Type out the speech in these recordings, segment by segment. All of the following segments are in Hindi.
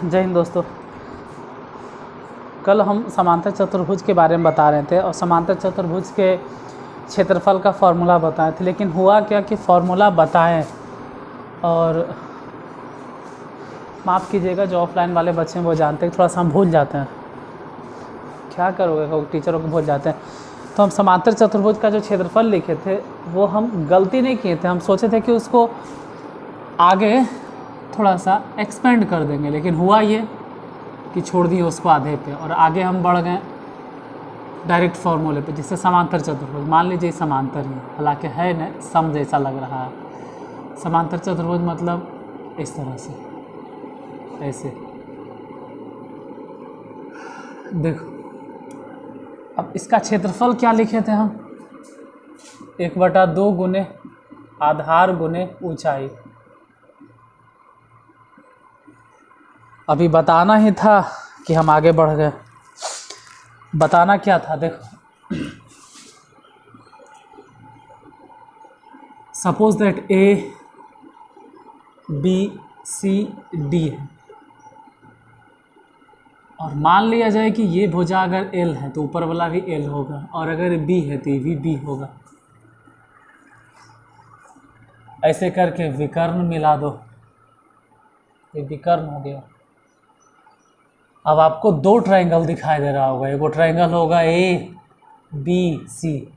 जय हिंद दोस्तों। कल हम समांतर चतुर्भुज के बारे में बता रहे थे और समांतर चतुर्भुज के क्षेत्रफल का फॉर्मूला बताए थे, लेकिन हुआ क्या कि फॉर्मूला बताएं और माफ़ कीजिएगा जो ऑफलाइन वाले बच्चे हैं वो जानते हैं, थोड़ा सा हम भूल जाते हैं। क्या करोगे, टीचरों को भूल जाते हैं। तो हम समांतर चतुर्भुज का जो क्षेत्रफल लिखे थे वो हम गलती नहीं किए थे, हम सोचे थे कि उसको आगे थोड़ा सा एक्सपेंड कर देंगे, लेकिन हुआ ये कि छोड़ दिए उसको आधे पे और आगे हम बढ़ गए डायरेक्ट फार्मूले पे, जिससे समांतर चतुर्भुज मान लीजिए समांतर ही, हालांकि है न सम जैसा लग रहा है। समांतर चतुर्भुज मतलब इस तरह से, ऐसे देखो। अब इसका क्षेत्रफल क्या लिखे थे हम, 1/2 गुने आधार गुने ऊंचाई। अभी बताना ही था कि हम आगे बढ़ गए। बताना क्या था, देखो suppose that A B C D है और मान लिया जाए कि ये भुजा अगर एल है तो ऊपर वाला भी एल होगा, और अगर बी है तो ये भी बी होगा। ऐसे करके विकर्ण मिला दो, ये विकर्ण हो गया। अब आपको 2 ट्रायंगल दिखाई दे रहा होगा, एक ट्रायंगल होगा ए बी सी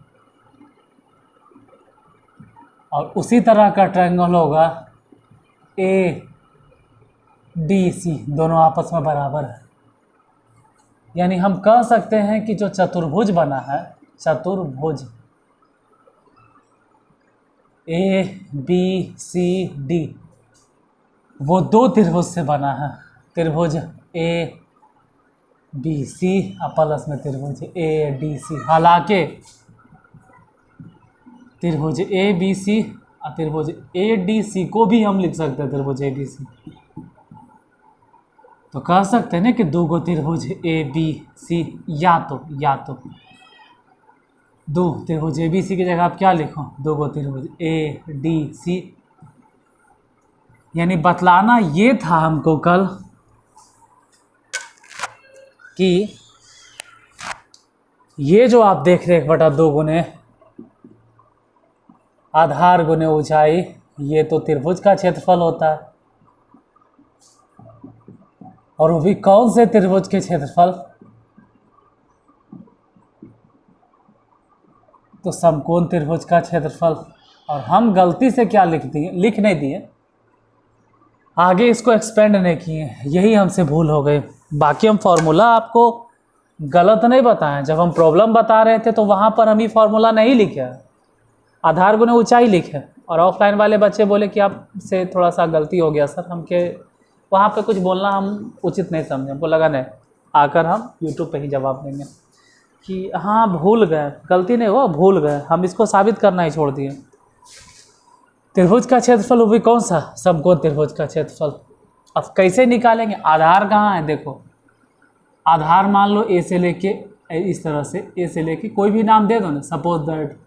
और उसी तरह का ट्रायंगल होगा ए डी सी, दोनों आपस में बराबर है। यानी हम कह सकते हैं कि जो चतुर्भुज बना है, चतुर्भुज ए बी सी डी, वो 2 त्रिभुज से बना है। त्रिभुज ए बी सी और प्लस में त्रिभुज ए डी सी। हालांकि त्रिभुज ए बी सी और त्रिभुज ए डी सी को भी हम लिख सकते हैं त्रिभुज ए बी सी। तो कह सकते हैं ना कि 2 त्रिभुज ए बी सी, या तो 2 त्रिभुज ए बी सी की जगह आप क्या लिखो, 2 त्रिभुज ए डी सी। यानी बतलाना ये था हमको कल कि ये जो आप देख रहे 1/2 गुने आधार गुने ऊंचाई, ये तो त्रिभुज का क्षेत्रफल होता है। और वो भी कौन से त्रिभुज के क्षेत्रफल, तो समकोण त्रिभुज का क्षेत्रफल। और हम गलती से क्या लिख नहीं दिए, आगे इसको एक्सपेंड नहीं किए, यही हमसे भूल हो गई। बाकी हम फॉर्मूला आपको गलत नहीं बताएं, जब हम प्रॉब्लम बता रहे थे तो वहाँ पर हम ये फॉर्मूला नहीं लिखे, आधार गुने ऊंचाई लिखे। और ऑफलाइन वाले बच्चे बोले कि आपसे थोड़ा सा गलती हो गया सर, हमके वहाँ पे कुछ बोलना हम उचित नहीं समझे। हमको लगा नहीं, आकर हम यूट्यूब पे ही जवाब देंगे कि हाँ भूल गए, गलती नहीं हुआ, भूल गए। हम इसको साबित करना ही छोड़ दिए। त्रिभुज का क्षेत्रफल वो भी कौन सा, समकोण त्रिभुज का क्षेत्रफल। अब कैसे निकालेंगे, आधार कहाँ है, देखो आधार मान लो ए से लेके, इस तरह से ए से लेके कोई भी नाम दे दो ना, सपोज दैट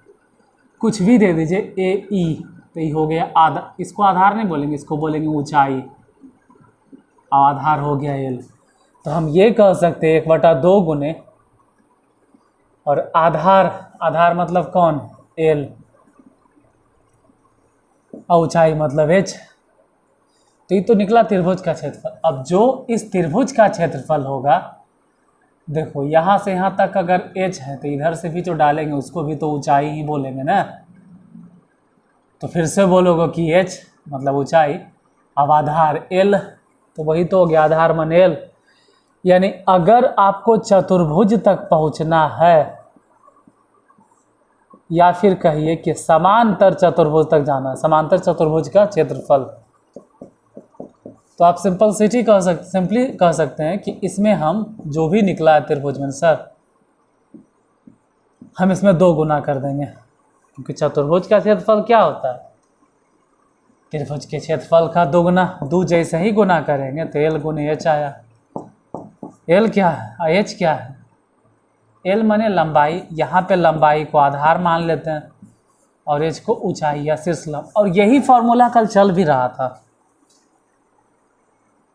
कुछ भी दे दीजिए ए ई, तो ये हो गया आधा। इसको आधार नहीं बोलेंगे, इसको बोलेंगे ऊंचाई, और आधार हो गया एल। तो हम ये कह सकते हैं 1/2 गुने और आधार मतलब कौन, एल, और ऊंचाई मतलब एच। तो ये तो निकला त्रिभुज का क्षेत्रफल। अब जो इस त्रिभुज का क्षेत्रफल होगा, देखो यहाँ से यहाँ तक अगर एच है तो इधर से भी जो डालेंगे उसको भी तो ऊंचाई ही बोलेंगे ना। तो फिर से बोलोगे कि एच मतलब ऊंचाई, अब आधार एल, तो वही तो हो गया आधार मन एल। यानी अगर आपको चतुर्भुज तक पहुँचना है, या फिर कहिए कि समांतर चतुर्भुज तक जाना है, समांतर चतुर्भुज का क्षेत्रफल, तो आप सिंपली कह सकते हैं कि इसमें हम जो भी निकला है त्रिभुज में सर, हम इसमें 2 गुना कर देंगे, क्योंकि चतुर्भुज का क्षेत्रफल क्या होता है, त्रिभुज के क्षेत्रफल का 2 गुना। 2 जैसे ही गुना करेंगे तो एल गुने एच आया। एल क्या है, एच क्या है, एल माने लंबाई। यहाँ पे लंबाई को आधार मान लेते हैं, और एच को ऊंचाई या शीर्षलंब, और यही फॉर्मूला कल चल भी रहा था,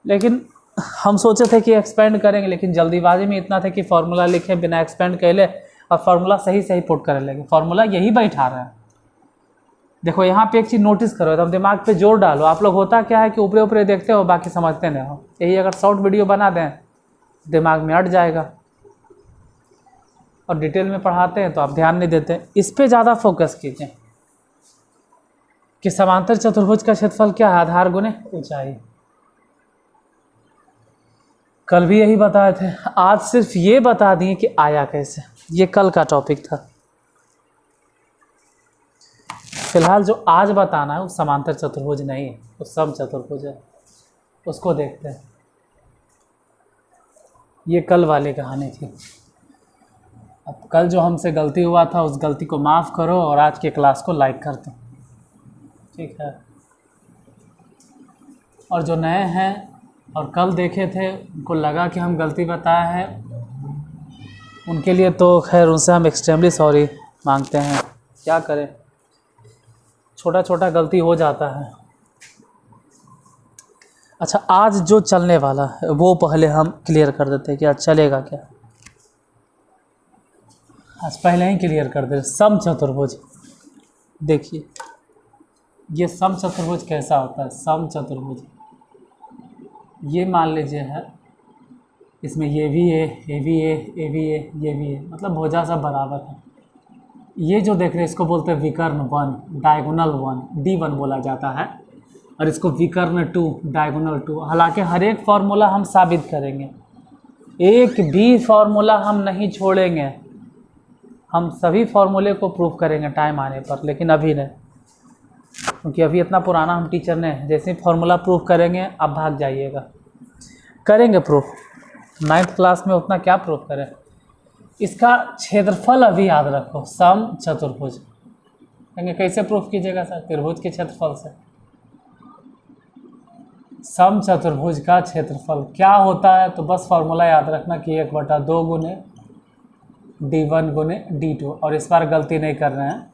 लेकिन हम सोचे थे कि एक्सपेंड करेंगे, लेकिन जल्दीबाजी में इतना था कि फार्मूला लिखे बिना एक्सपेंड कैले और फार्मूला सही सही पुट कर लेंगे। फार्मूला यही बैठा रहा है। देखो यहाँ पे एक चीज़ नोटिस करो, एकदम दिमाग पे जोर डालो। आप लोग होता क्या है कि ऊपरे ऊपरे देखते हो, बाकी समझते नहीं हो। यही अगर शॉर्ट वीडियो बना दें दिमाग में अट जाएगा, और डिटेल में पढ़ाते हैं तो आप ध्यान नहीं देते। इस पे ज़्यादा फोकस कीजिए कि समांतर चतुर्भुज का क्षेत्रफल क्या है, आधार गुने ऊंचाई। कल भी यही बताए थे, आज सिर्फ ये बता दिए कि आया कैसे। ये कल का टॉपिक था। फिलहाल जो आज बताना है वो समांतर चतुर्भुज नहीं है, वो सम चतुर्भुज है, उसको देखते हैं। ये कल वाली कहानी थी। अब कल जो हमसे गलती हुआ था उस गलती को माफ़ करो और आज के क्लास को लाइक कर दो, ठीक है। और जो नए हैं और कल देखे थे, उनको लगा कि हम गलती बताए हैं, उनके लिए तो खैर उनसे हम एक्सट्रीमली सॉरी मांगते हैं। क्या करें, छोटा छोटा गलती हो जाता है। अच्छा, आज जो चलने वाला है वो पहले हम क्लियर कर देते हैं कि आज चलेगा क्या। आज पहले ही क्लियर कर दे। सम चतुर्भुज, देखिए ये सम चतुर्भुज कैसा होता है। सम चतुर्भुज ये मान लीजिए है, इसमें ये भी है, ये भी है, ये भी है, ये भी है, मतलब भुजा सब बराबर है। ये जो देख रहे हैं इसको बोलते हैं विकर्ण 1, डायगोनल 1, D1 बोला जाता है, और इसको विकर्ण 2, डायगोनल 2। हालांकि हर एक फार्मूला हम साबित करेंगे, एक भी फार्मूला हम नहीं छोड़ेंगे, हम सभी फार्मूले को प्रूफ करेंगे टाइम आने पर, लेकिन अभी नहीं, क्योंकि अभी इतना पुराना हम टीचर नहीं है। जैसे ही फार्मूला प्रूफ करेंगे आप भाग जाइएगा। करेंगे प्रूफ, 9th क्लास में उतना क्या प्रूफ करें। इसका क्षेत्रफल अभी याद रखो, सम चतुर्भुज। कहेंगे कैसे प्रूफ कीजिएगा सर, त्रिभुज के क्षेत्रफल से। सम चतुर्भुज का क्षेत्रफल क्या होता है, तो बस फार्मूला याद रखना कि 1/2 गुने D1 गुने D2। और इस बार गलती नहीं कर रहे हैं,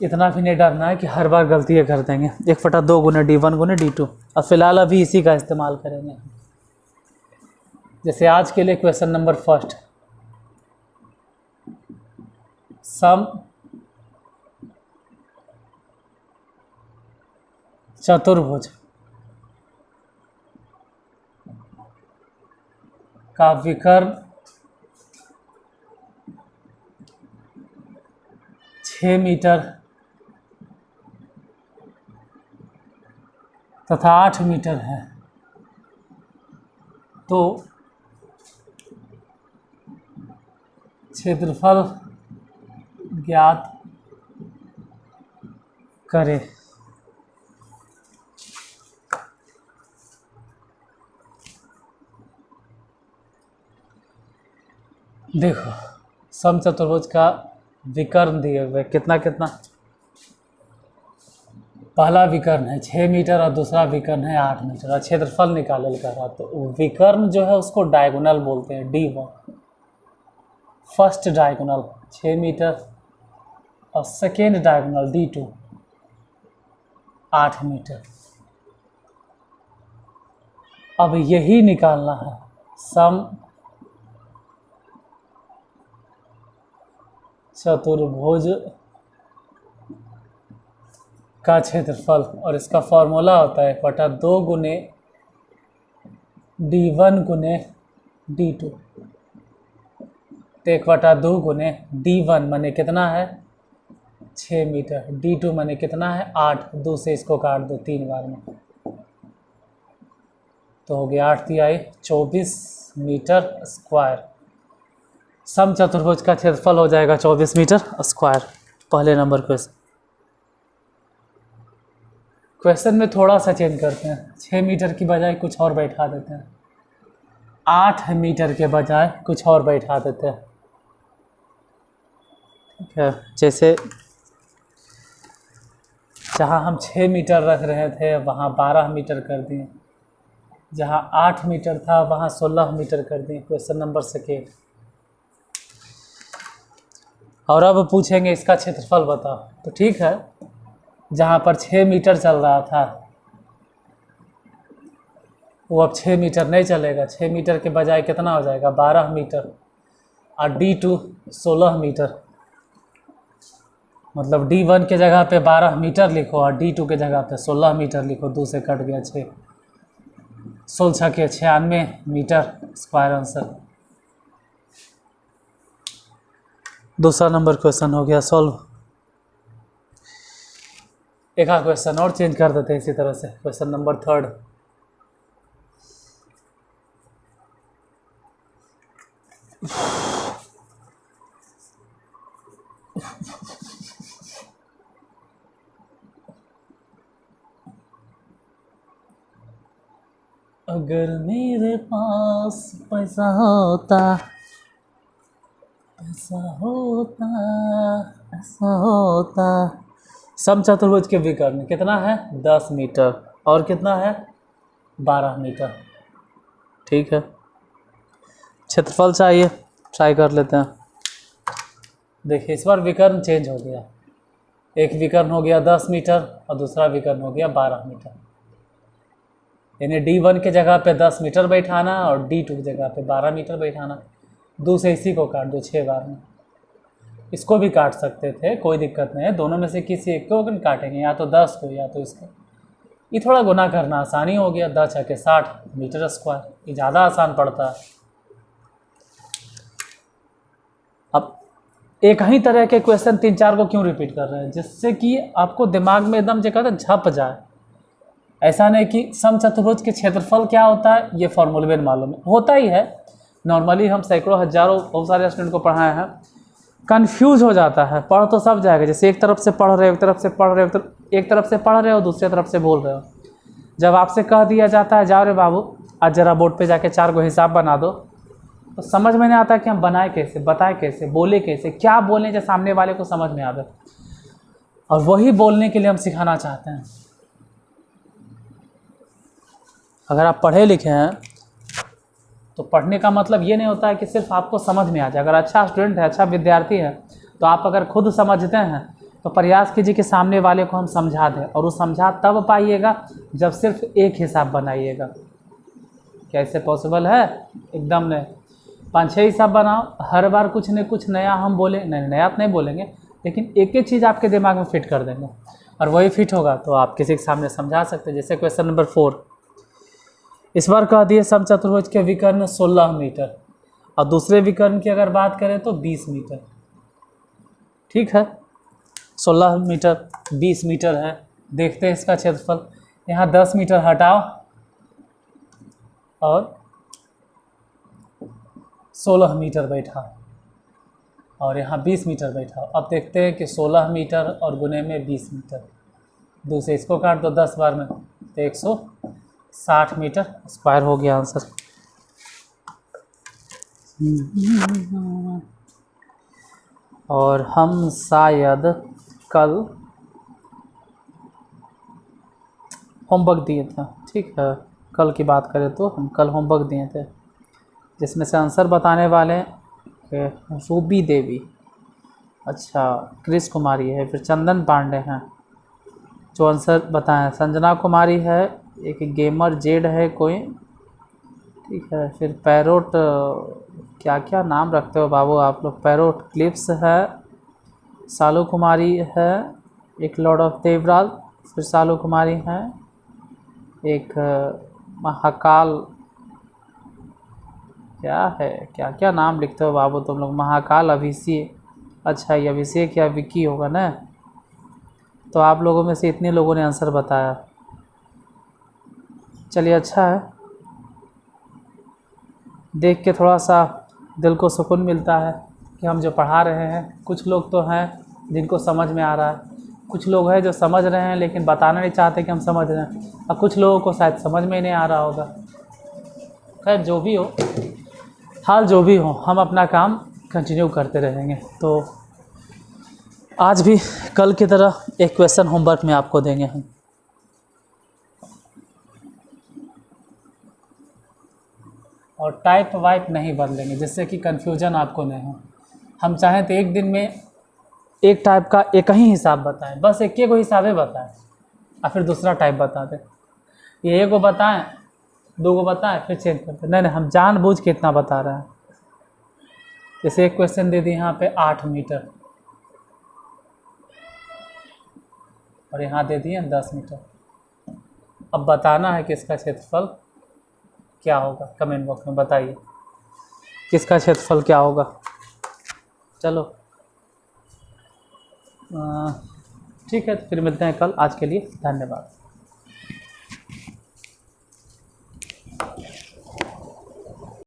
इतना भी नहीं डरना है कि हर बार गलती ये कर देंगे। 1/2 गुने D1 गुने D2। और फिलहाल अभी इसी का इस्तेमाल करेंगे। जैसे आज के लिए क्वेश्चन नंबर 1, सम चतुर्भुज का विकर्ण 6 मीटर तथा 8 मीटर है, तो क्षेत्रफल ज्ञात करें। देखो सम चतुर्भुज का विकर्ण दिए हुए कितना कितना। पहला विकर्ण है 6 मीटर और दूसरा विकर्ण है 8 मीटर, और क्षेत्रफल निकालल कर रहा। तो विकर्ण जो है उसको डायगोनल बोलते हैं, D1। फर्स्ट डायगोनल 6 मीटर और सेकेंड डायगोनल D2 8 मीटर। अब यही निकालना है सम चतुर्भुज का क्षेत्रफल, और इसका फॉर्मूला होता है 1/2 गुने D1 गुने D2। तो 1/2 गुने D1 माने कितना है 6 मीटर, D2 माने कितना है 8। 2 से इसको काट दो 3 बार में, तो हो गया 8 तिहाई 24 मीटर स्क्वायर। सम चतुर्भुज का क्षेत्रफल हो जाएगा 24 मीटर स्क्वायर। पहले नंबर क्वेश्चन में थोड़ा सा चेंज करते हैं, 6 मीटर की बजाय कुछ और बैठा देते हैं, 8 मीटर के बजाय कुछ और बैठा देते हैं, ठीक है। जैसे जहाँ हम 6 मीटर रख रहे थे वहाँ 12 मीटर कर दिए, जहाँ 8 मीटर था वहाँ 16 मीटर कर दिए। Question number 2। और अब पूछेंगे इसका क्षेत्रफल बताओ। तो ठीक है, जहाँ पर 6 मीटर चल रहा था वो अब 6 मीटर नहीं चलेगा, 6 मीटर के बजाय कितना हो जाएगा 12 मीटर, और D2 16 मीटर। मतलब D1 के जगह पे 12 मीटर लिखो और D2 के जगह पे 16 मीटर लिखो, 2 से कट गया 6, 16 के 96 मीटर स्क्वायर आंसर। दूसरा नंबर क्वेश्चन हो गया सॉल्व। एक आध क्वेश्चन और चेंज कर देते हैं इसी तरह से। Question number 3। अगर मेरे पास पैसा होता, ऐसा होता, ऐसा होता। समचतुर्भुज के विकर्ण कितना है 10 मीटर और कितना है 12 मीटर। ठीक है, क्षेत्रफल चाहिए, ट्राई कर लेते हैं। देखिए इस बार विकर्ण चेंज हो गया, एक विकर्ण हो गया 10 मीटर और दूसरा विकर्ण हो गया 12 मीटर। यानी D1 के जगह पे 10 मीटर बैठाना और D2 की जगह पे 12 मीटर बैठाना। 2 से इसी को काट दो 6 बार में। इसको भी काट सकते थे, कोई दिक्कत नहीं है, दोनों में से किसी एक को काटेंगे, या तो 10 को या तो इसको। ये थोड़ा गुना करना आसानी हो गया, 10 छके 60 मीटर स्क्वायर, ये ज़्यादा आसान पड़ता है। अब एक ही तरह के क्वेश्चन 3-4 को क्यों रिपीट कर रहे हैं, जिससे कि आपको दिमाग में एकदम जगह झप जाए। ऐसा नहीं कि समचतुर्भुज के क्षेत्रफल क्या होता है ये फॉर्मूले में मालूम होता ही है। नॉर्मली हम सैकड़ों हजारों बहुत सारे स्टूडेंट को पढ़ाए हैं, कंफ्यूज हो जाता है। पढ़ तो सब जाएगा, जैसे एक तरफ से पढ़ रहे हो, एक तरफ से पढ़ रहे हो, एक तरफ से पढ़ रहे हो दूसरी तरफ से बोल रहे हो। जब आपसे कह दिया जाता है जाओ रे बाबू आज जरा बोर्ड पे जाके 4 गो हिसाब बना दो, तो समझ में नहीं आता कि हम बनाए कैसे, बताए कैसे, बोले कैसे, क्या बोलें जो सामने वाले को समझ में आवे। और वही बोलने के लिए हम सिखाना चाहते हैं। अगर आप पढ़े लिखे हैं तो पढ़ने का मतलब ये नहीं होता है कि सिर्फ आपको समझ में आ जाए। अगर अच्छा स्टूडेंट है, अच्छा विद्यार्थी है, तो आप अगर खुद समझते हैं तो प्रयास कीजिए कि सामने वाले को हम समझा दें। और वो समझा तब पाइएगा जब सिर्फ एक हिसाब बनाइएगा। कैसे पॉसिबल है? एकदम नहीं। 5-6 हिसाब बनाओ, हर बार कुछ न कुछ नया हम बोले, नहीं नया तो नहीं बोलेंगे, लेकिन एक एक चीज़ आपके दिमाग में फिट कर देंगे, और वही फिट होगा तो आप किसी के सामने समझा सकते हैं। जैसे क्वेश्चन नंबर 4, इस बार कह दिए समचतुर्भुज के विकर्ण 16 मीटर और दूसरे विकर्ण की अगर बात करें तो 20 मीटर। ठीक है, 16 मीटर 20 मीटर है। देखते हैं इसका क्षेत्रफल। यहाँ 10 मीटर हटाओ और 16 मीटर बैठाओ और यहाँ 20 मीटर बैठाओ। अब देखते हैं कि 16 मीटर और गुने में 20 मीटर, 2 से इसको काट दो 10 बार में, तो 160 मीटर स्क्वायर हो गया आंसर। और हम शायद कल होमवर्क दिए थे, ठीक है, कल की बात करें तो हम कल होमवर्क दिए थे, जिसमें से आंसर बताने वाले रूबी देवी, अच्छा क्रिस कुमारी है, फिर चंदन पांडे हैं जो आंसर बताएं, संजना कुमारी है, एक गेमर जेड है कोई, ठीक है, फिर पैरोट, क्या क्या नाम रखते हो बाबू आप लोग, पैरोट क्लिप्स है, सालू कुमारी है, एक लॉर्ड ऑफ देवराज, फिर सालू कुमारी है, एक महाकाल, क्या है, क्या क्या नाम लिखते हो बाबू तुम लोग, महाकाल अभिषेक, अच्छा ये अभिषेक या विकी होगा ना। तो आप लोगों में से इतने लोगों ने आंसर बताया, चलिए अच्छा है, देख के थोड़ा सा दिल को सुकून मिलता है कि हम जो पढ़ा रहे हैं, कुछ लोग तो हैं जिनको समझ में आ रहा है, कुछ लोग हैं जो समझ रहे हैं लेकिन बताना नहीं चाहते कि हम समझ रहे हैं, और कुछ लोगों को शायद समझ में ही नहीं आ रहा होगा। खैर जो भी हो, हाल जो भी हो, हम अपना काम कंटिन्यू करते रहेंगे। तो आज भी कल की तरह एक क्वेश्चन होमवर्क में आपको देंगे हम, और टाइप वाइप नहीं बदलेंगे जिससे कि कन्फ्यूजन आपको नहीं हो। हम चाहें तो एक दिन में एक टाइप का एक ही हिसाब बताएं, बस एक को हिसाबे बताएं, और फिर दूसरा टाइप बता दें। ये एक को बताएं, दो को बताएं, फिर चेंज करते। नहीं हम जानबूझ के इतना बता रहे हैं। जैसे एक क्वेश्चन दे दिए यहाँ पे 8 मीटर, और यहाँ दे दिए 10 मीटर। अब बताना है कि इसका क्षेत्रफल क्या होगा। कमेंट बॉक्स में बताइए किसका क्षेत्रफल क्या होगा। चलो ठीक है, तो फिर मिलते हैं कल। आज के लिए धन्यवाद।